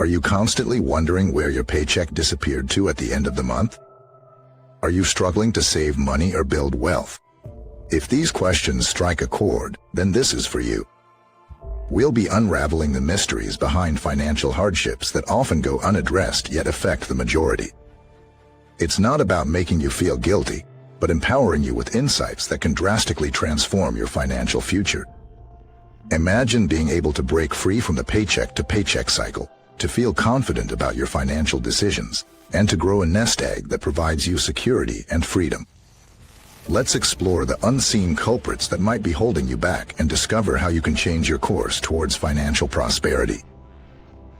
Are you constantly wondering where your paycheck disappeared to at the end of the month? Are you struggling to save money or build wealth? If these questions strike a chord, then this is for you. We'll be unraveling the mysteries behind financial hardships that often go unaddressed yet affect the majority. It's not about making you feel guilty, but empowering you with insights that can drastically transform your financial future. Imagine being able to break free from the paycheck-to-paycheck cycle, to feel confident about your financial decisions, and to grow a nest egg that provides you security and freedom. Let's explore the unseen culprits that might be holding you back and discover how you can change your course towards financial prosperity.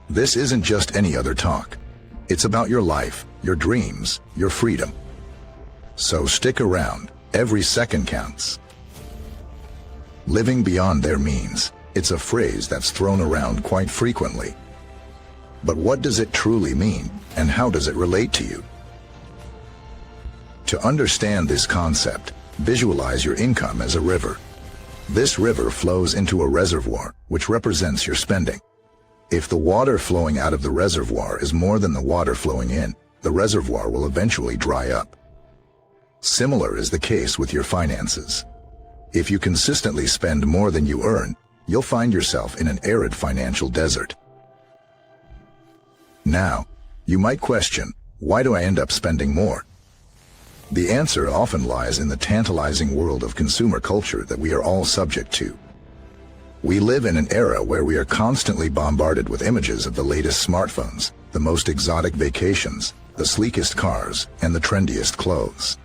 This isn't just any other talk. It's about your life, your dreams, your freedom. So stick around, every second counts. Living beyond their means, it's a phrase that's thrown around quite frequently. But what does it truly mean, and how does it relate to you? To understand this concept, visualize your income as a river. This river flows into a reservoir, which represents your spending. If the water flowing out of the reservoir is more than the water flowing in, the reservoir will eventually dry up. Similar is the case with your finances. If you consistently spend more than you earn, you'll find yourself in an arid financial desert. Now, you might question, why do I end up spending more? The answer often lies in the tantalizing world of consumer culture that we are all subject to. We live in an era where we are constantly bombarded with images of the latest smartphones, the most exotic vacations, the sleekest cars, and the trendiest clothes.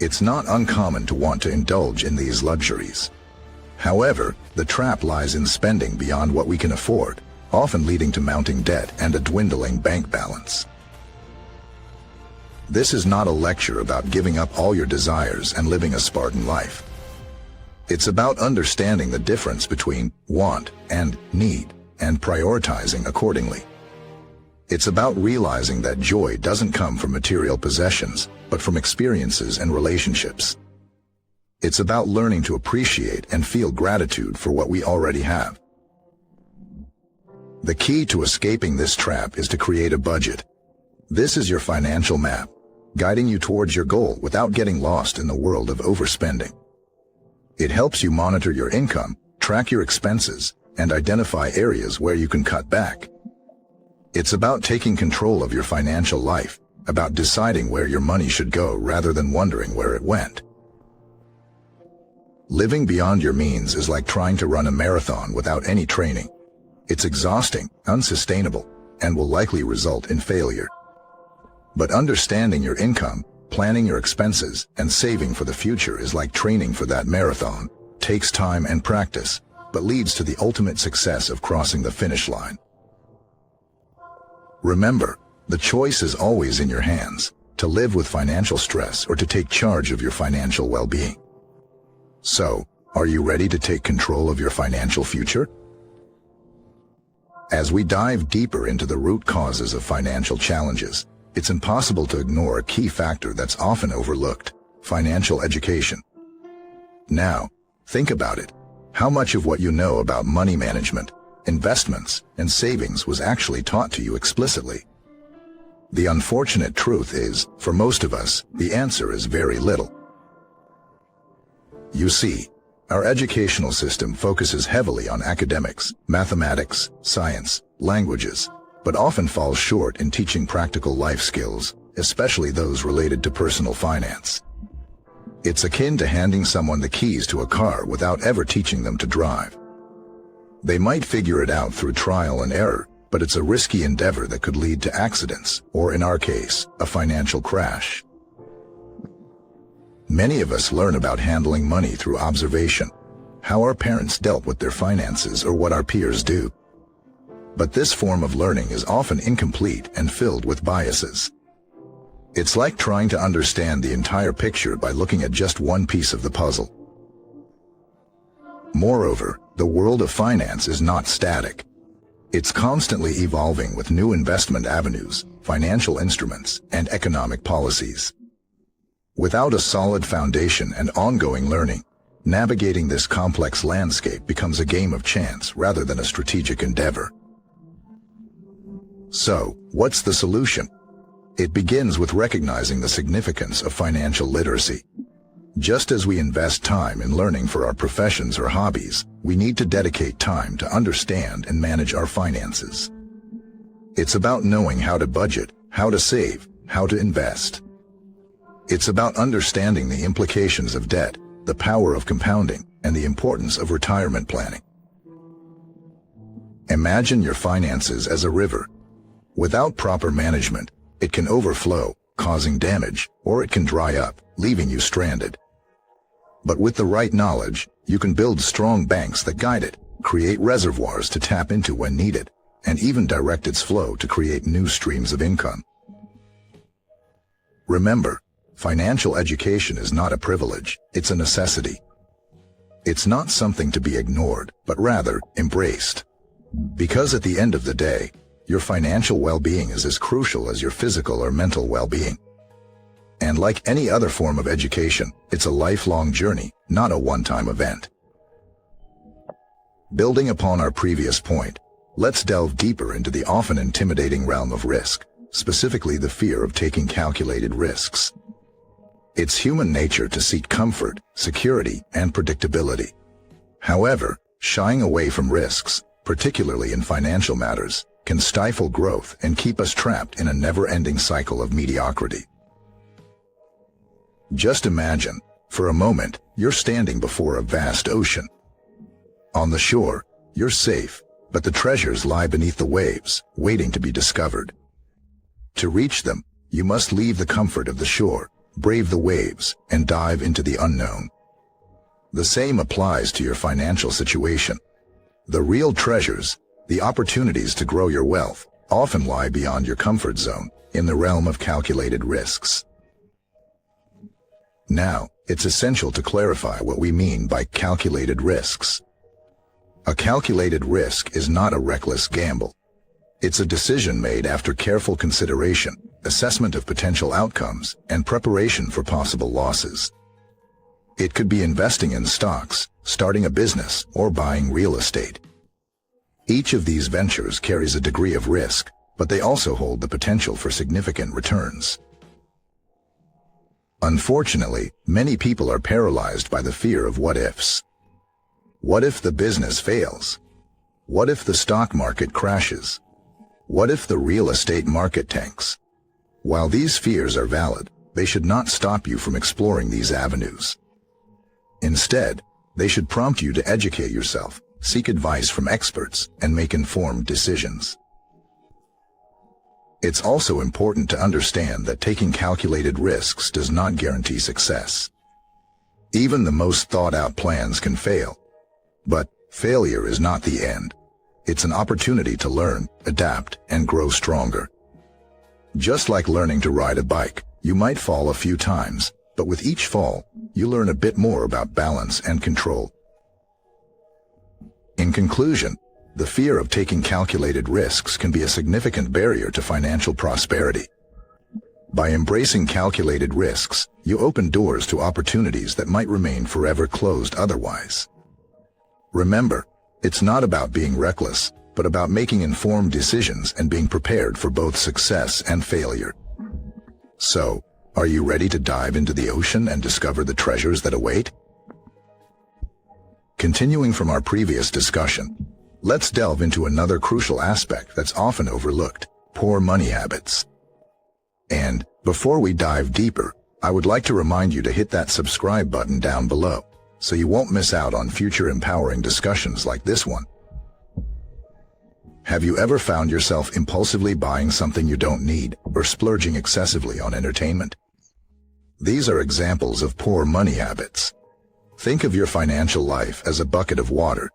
It's not uncommon to want to indulge in these luxuries. However, the trap lies in spending beyond what we can afford, often leading to mounting debt and a dwindling bank balance. This is not a lecture about giving up all your desires and living a Spartan life. It's about understanding the difference between want and need, and prioritizing accordingly. It's about realizing that joy doesn't come from material possessions, but from experiences and relationships. It's about learning to appreciate and feel gratitude for what we already have. The key to escaping this trap is to create a budget. This is your financial map, guiding you towards your goal without getting lost in the world of overspending. It helps you monitor your income, track your expenses, and identify areas where you can cut back. It's about taking control of your financial life, about deciding where your money should go rather than wondering where it went. Living beyond your means is like trying to run a marathon without any training. It's exhausting, unsustainable, and will likely result in failure. But understanding your income, planning your expenses, and saving for the future is like training for that marathon. Takes time and practice, but leads to the ultimate success of crossing the finish line. Remember, the choice is always in your hands, to live with financial stress or to take charge of your financial well-being. So, are you ready to take control of your financial future? As we dive deeper into the root causes of financial challenges, it's impossible to ignore a key factor that's often overlooked: financial education. Now, think about it. How much of what you know about money management, investments, and savings was actually taught to you explicitly? The unfortunate truth is, for most of us, the answer is very little. You see, our educational system focuses heavily on academics, mathematics, science, languages, but often falls short in teaching practical life skills, especially those related to personal finance. It's akin to handing someone the keys to a car without ever teaching them to drive. They might figure it out through trial and error, but it's a risky endeavor that could lead to accidents, or in our case, a financial crash. Many of us learn about handling money through observation, how our parents dealt with their finances or what our peers do. But this form of learning is often incomplete and filled with biases. It's like trying to understand the entire picture by looking at just one piece of the puzzle. Moreover, the world of finance is not static. It's constantly evolving with new investment avenues, financial instruments, and economic policies. Without a solid foundation and ongoing learning, navigating this complex landscape becomes a game of chance rather than a strategic endeavor. So, what's the solution? It begins with recognizing the significance of financial literacy. Just as we invest time in learning for our professions or hobbies, we need to dedicate time to understand and manage our finances. It's about knowing how to budget, how to save, how to invest. It's about understanding the implications of debt, the power of compounding, and the importance of retirement planning. Imagine your finances as a river. Without proper management, it can overflow, causing damage, or it can dry up, leaving you stranded. But with the right knowledge, you can build strong banks that guide it, create reservoirs to tap into when needed, and even direct its flow to create new streams of income. Remember, financial education is not a privilege, it's a necessity. It's not something to be ignored, but rather embraced. Because at the end of the day, your financial well-being is as crucial as your physical or mental well-being. And like any other form of education, it's a lifelong journey, not a one-time event. Building upon our previous point, let's delve deeper into the often intimidating realm of risk, specifically the fear of taking calculated risks. It's human nature to seek comfort, security, and predictability. However, shying away from risks, particularly in financial matters, can stifle growth and keep us trapped in a never-ending cycle of mediocrity. Just imagine, for a moment, you're standing before a vast ocean. On the shore, you're safe, but the treasures lie beneath the waves, waiting to be discovered. To reach them, you must leave the comfort of the shore, brave the waves, and dive into the unknown. The same applies to your financial situation. The real treasures, the opportunities to grow your wealth, often lie beyond your comfort zone, in the realm of calculated risks. Now, it's essential to clarify what we mean by calculated risks. A calculated risk is not a reckless gamble. It's a decision made after careful consideration, assessment of potential outcomes, and preparation for possible losses. It could be investing in stocks, starting a business, or buying real estate. Each of these ventures carries a degree of risk, but they also hold the potential for significant returns. Unfortunately, many people are paralyzed by the fear of what-ifs. What if the business fails? What if the stock market crashes? What if the real estate market tanks? While these fears are valid, they should not stop you from exploring these avenues. Instead, they should prompt you to educate yourself, seek advice from experts, and make informed decisions. It's also important to understand that taking calculated risks does not guarantee success. Even the most thought-out plans can fail. But failure is not the end. It's an opportunity to learn, adapt, and grow stronger. Just like learning to ride a bike, you might fall a few times, but with each fall, you learn a bit more about balance and control. In conclusion, the fear of taking calculated risks can be a significant barrier to financial prosperity. By embracing calculated risks, you open doors to opportunities that might remain forever closed otherwise. Remember, it's not about being reckless, but about making informed decisions and being prepared for both success and failure. So, are you ready to dive into the ocean and discover the treasures that await? Continuing from our previous discussion, let's delve into another crucial aspect that's often overlooked: poor money habits. And, before we dive deeper, I would like to remind you to hit that subscribe button down below, so you won't miss out on future empowering discussions like this one. Have you ever found yourself impulsively buying something you don't need, or splurging excessively on entertainment? These are examples of poor money habits. Think of your financial life as a bucket of water.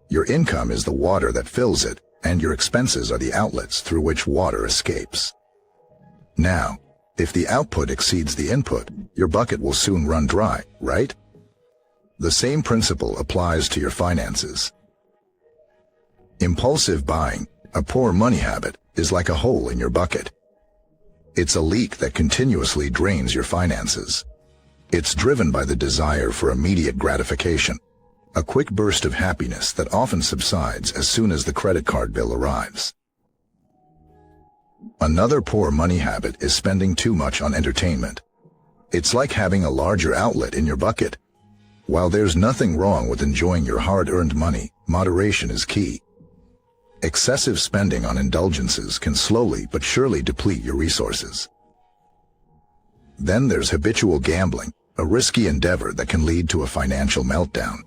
Your income is the water that fills it, and your expenses are the outlets through which water escapes. Now, if the output exceeds the input, your bucket will soon run dry, right? The same principle applies to your finances. Impulsive buying, a poor money habit, is like a hole in your bucket. It's a leak that continuously drains your finances. It's driven by the desire for immediate gratification, a quick burst of happiness that often subsides as soon as the credit card bill arrives. Another poor money habit is spending too much on entertainment. It's like having a larger outlet in your bucket. While there's nothing wrong with enjoying your hard-earned money, moderation is key. Excessive spending on indulgences can slowly but surely deplete your resources. Then there's habitual gambling, a risky endeavor that can lead to a financial meltdown.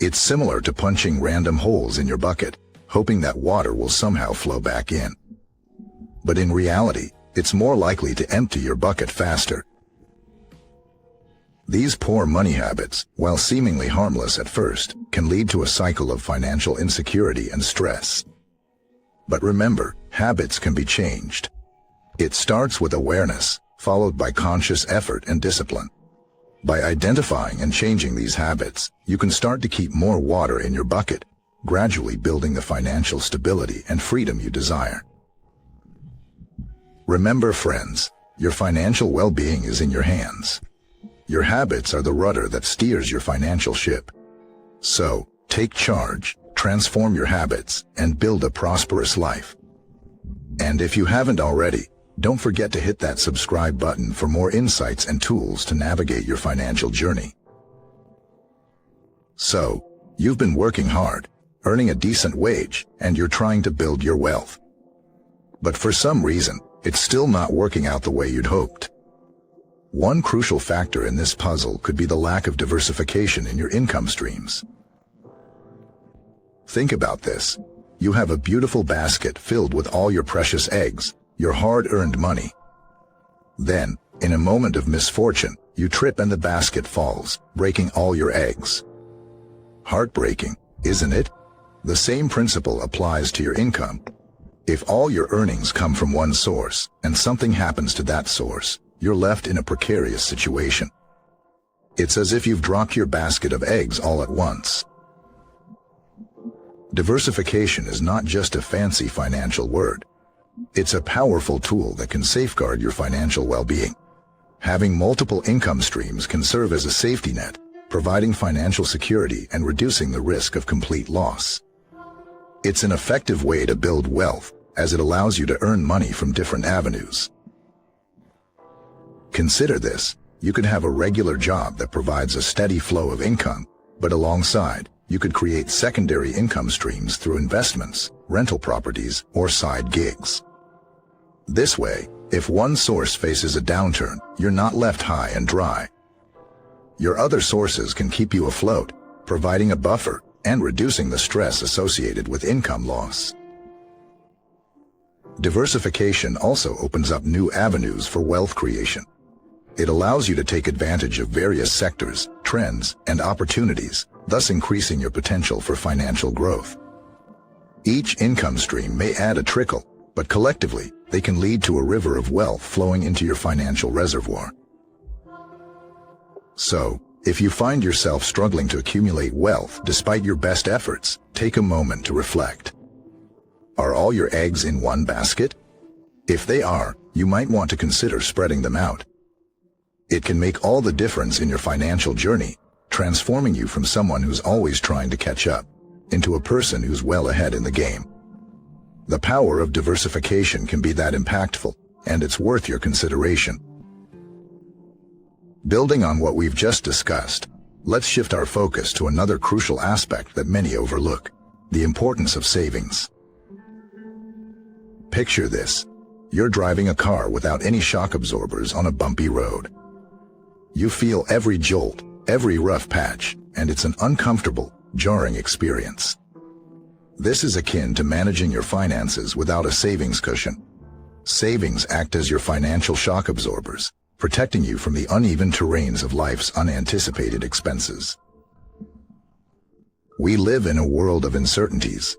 It's similar to punching random holes in your bucket, hoping that water will somehow flow back in. But in reality, it's more likely to empty your bucket faster. These poor money habits, while seemingly harmless at first, can lead to a cycle of financial insecurity and stress. But remember, habits can be changed. It starts with awareness, followed by conscious effort and discipline. By identifying and changing these habits, you can start to keep more water in your bucket, gradually building the financial stability and freedom you desire. Remember, friends, your financial well-being is in your hands. Your habits are the rudder that steers your financial ship. So, take charge, transform your habits, and build a prosperous life. And if you haven't already, don't forget to hit that subscribe button for more insights and tools to navigate your financial journey. So, you've been working hard, earning a decent wage, and you're trying to build your wealth. But for some reason, it's still not working out the way you'd hoped. One crucial factor in this puzzle could be the lack of diversification in your income streams. Think about this. You have a beautiful basket filled with all your precious eggs, your hard-earned money. Then, in a moment of misfortune, you trip and the basket falls, breaking all your eggs. Heartbreaking, isn't it? The same principle applies to your income. If all your earnings come from one source, and something happens to that source, you're left in a precarious situation. It's as if you've dropped your basket of eggs all at once. Diversification is not just a fancy financial word. It's a powerful tool that can safeguard your financial well-being. Having multiple income streams can serve as a safety net, providing financial security and reducing the risk of complete loss. It's an effective way to build wealth, as it allows you to earn money from different avenues. Consider this: you could have a regular job that provides a steady flow of income, but alongside, you could create secondary income streams through investments, rental properties, or side gigs. This way, if one source faces a downturn, you're not left high and dry. Your other sources can keep you afloat, providing a buffer and reducing the stress associated with income loss. Diversification also opens up new avenues for wealth creation. It allows you to take advantage of various sectors, trends, and opportunities, thus increasing your potential for financial growth. Each income stream may add a trickle, but collectively, they can lead to a river of wealth flowing into your financial reservoir. So, if you find yourself struggling to accumulate wealth despite your best efforts, take a moment to reflect. Are all your eggs in one basket? If they are, you might want to consider spreading them out. It can make all the difference in your financial journey, transforming you from someone who's always trying to catch up into a person who's well ahead in the game. The power of diversification can be that impactful, and it's worth your consideration. Building on what we've just discussed, let's shift our focus to another crucial aspect that many overlook: the importance of savings. Picture this. You're driving a car without any shock absorbers on a bumpy road. You feel every jolt, every rough patch, and it's an uncomfortable, jarring experience. This is akin to managing your finances without a savings cushion. Savings act as your financial shock absorbers, protecting you from the uneven terrains of life's unanticipated expenses. We live in a world of uncertainties.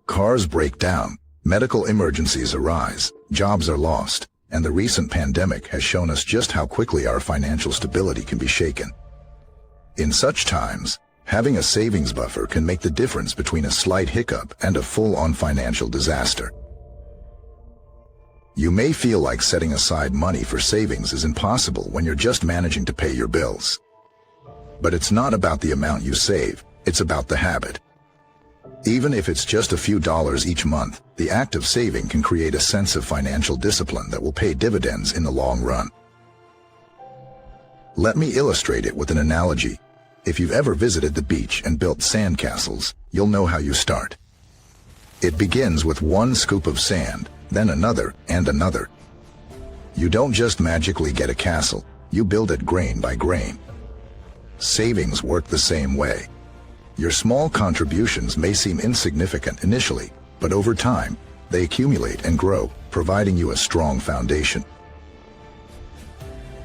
Cars break down, medical emergencies arise, jobs are lost, and the recent pandemic has shown us just how quickly our financial stability can be shaken. In such times, having a savings buffer can make the difference between a slight hiccup and a full-on financial disaster. You may feel like setting aside money for savings is impossible when you're just managing to pay your bills. But it's not about the amount you save, it's about the habit. Even if it's just a few dollars each month, the act of saving can create a sense of financial discipline that will pay dividends in the long run. Let me illustrate it with an analogy. If you've ever visited the beach and built sandcastles, you'll know how you start. It begins with one scoop of sand, then another and another. You don't just magically get a castle, you build it grain by grain. Savings work the same way. Your small contributions may seem insignificant initially, but over time, they accumulate and grow, providing you a strong foundation.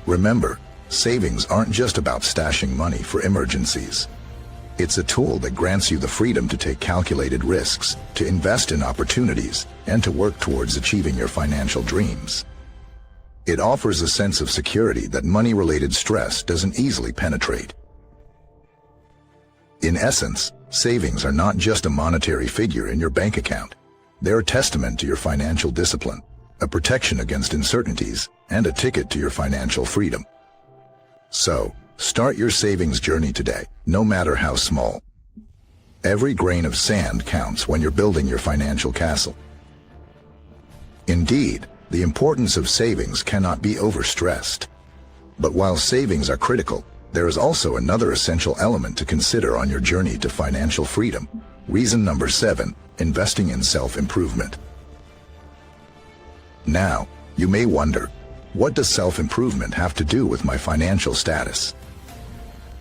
Remember, savings aren't just about stashing money for emergencies. It's a tool that grants you the freedom to take calculated risks, to invest in opportunities, and to work towards achieving your financial dreams. It offers a sense of security that money-related stress doesn't easily penetrate. In essence, savings are not just a monetary figure in your bank account. They're a testament to your financial discipline, a protection against uncertainties, and a ticket to your financial freedom. So, start your savings journey today, no matter how small. Every grain of sand counts when you're building your financial castle. Indeed, the importance of savings cannot be overstressed. But while savings are critical, there is also another essential element to consider on your journey to financial freedom. Reason number 7, investing in self-improvement. Now, you may wonder, what does self-improvement have to do with my financial status?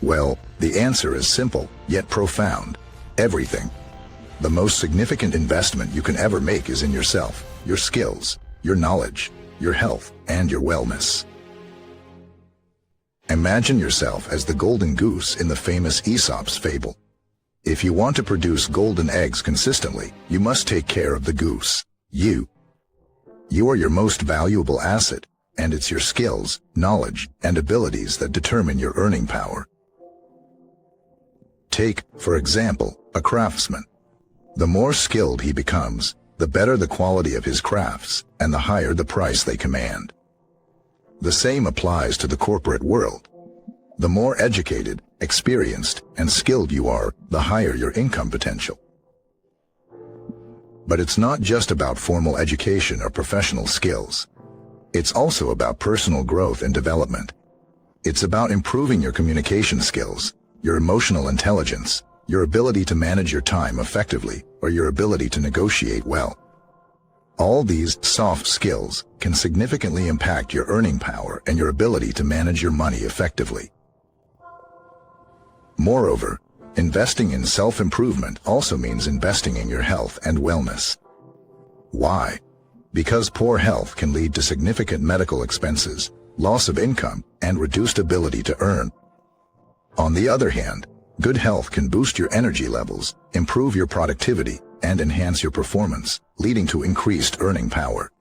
Well, the answer is simple, yet profound. Everything. The most significant investment you can ever make is in yourself, your skills, your knowledge, your health, and your wellness. Imagine yourself as the golden goose in the famous Aesop's fable. If you want to produce golden eggs consistently, you must take care of the goose, you. You are your most valuable asset, and it's your skills, knowledge, and abilities that determine your earning power. Take, for example, a craftsman. The more skilled he becomes, the better the quality of his crafts, and the higher the price they command. The same applies to the corporate world. The more educated, experienced, and skilled you are, the higher your income potential. But it's not just about formal education or professional skills. It's also about personal growth and development. It's about improving your communication skills, your emotional intelligence, your ability to manage your time effectively, or your ability to negotiate well. All these soft skills can significantly impact your earning power and your ability to manage your money effectively. Moreover, investing in self-improvement also means investing in your health and wellness. Why? Because poor health can lead to significant medical expenses, loss of income, and reduced ability to earn. On the other hand, good health can boost your energy levels, improve your productivity, and enhance your performance, leading to increased earning power.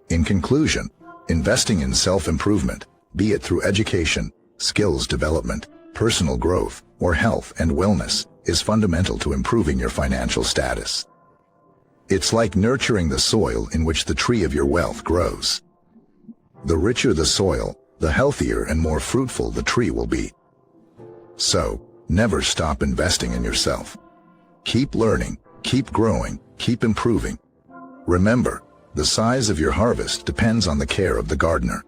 In conclusion, investing in self-improvement, be it through education, skills development, personal growth, or health and wellness, is fundamental to improving your financial status. It's like nurturing the soil in which the tree of your wealth grows. The richer the soil, the healthier and more fruitful the tree will be. So, never stop investing in yourself. Keep learning, keep growing, keep improving. Remember, the size of your harvest depends on the care of the gardener.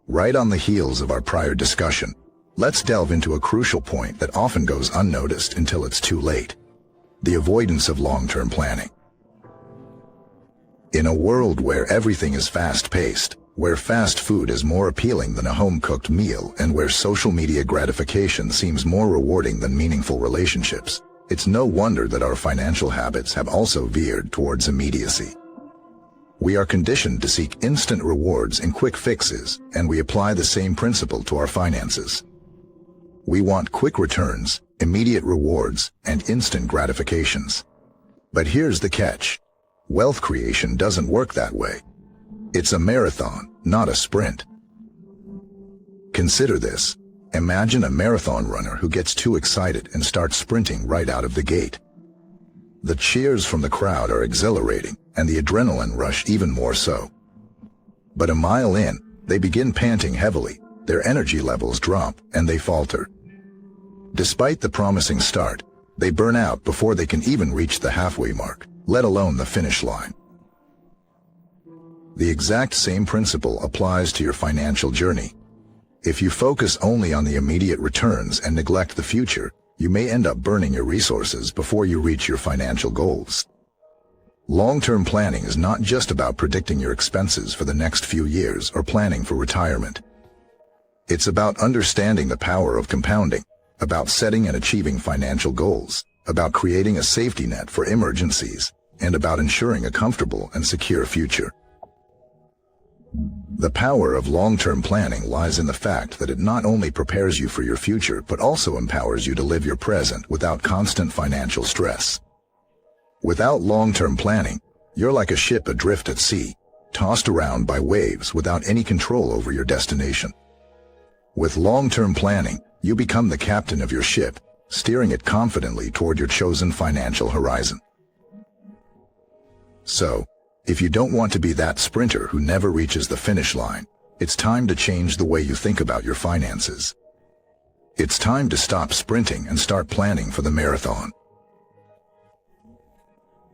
Right on the heels of our prior discussion, let's delve into a crucial point that often goes unnoticed until it's too late: the avoidance of long-term planning. In a world where everything is fast-paced, where fast food is more appealing than a home-cooked meal, and where social media gratification seems more rewarding than meaningful relationships, it's no wonder that our financial habits have also veered towards immediacy. We are conditioned to seek instant rewards and quick fixes, and we apply the same principle to our finances. We want quick returns, immediate rewards, and instant gratifications. But here's the catch: wealth creation doesn't work that way. It's a marathon, not a sprint. Consider this. Imagine a marathon runner who gets too excited and starts sprinting right out of the gate. The cheers from the crowd are exhilarating, and the adrenaline rush even more so. But a mile in, they begin panting heavily, their energy levels drop, and they falter. Despite the promising start, they burn out before they can even reach the halfway mark, let alone the finish line. The exact same principle applies to your financial journey. If you focus only on the immediate returns and neglect the future, you may end up burning your resources before you reach your financial goals. Long-term planning is not just about predicting your expenses for the next few years or planning for retirement. It's about understanding the power of compounding, about setting and achieving financial goals, about creating a safety net for emergencies, and about ensuring a comfortable and secure future. The power of long-term planning lies in the fact that it not only prepares you for your future but also empowers you to live your present without constant financial stress. Without long-term planning, you're like a ship adrift at sea, tossed around by waves without any control over your destination. With long-term planning, you become the captain of your ship, steering it confidently toward your chosen financial horizon. So, if you don't want to be that sprinter who never reaches the finish line, it's time to change the way you think about your finances. It's time to stop sprinting and start planning for the marathon.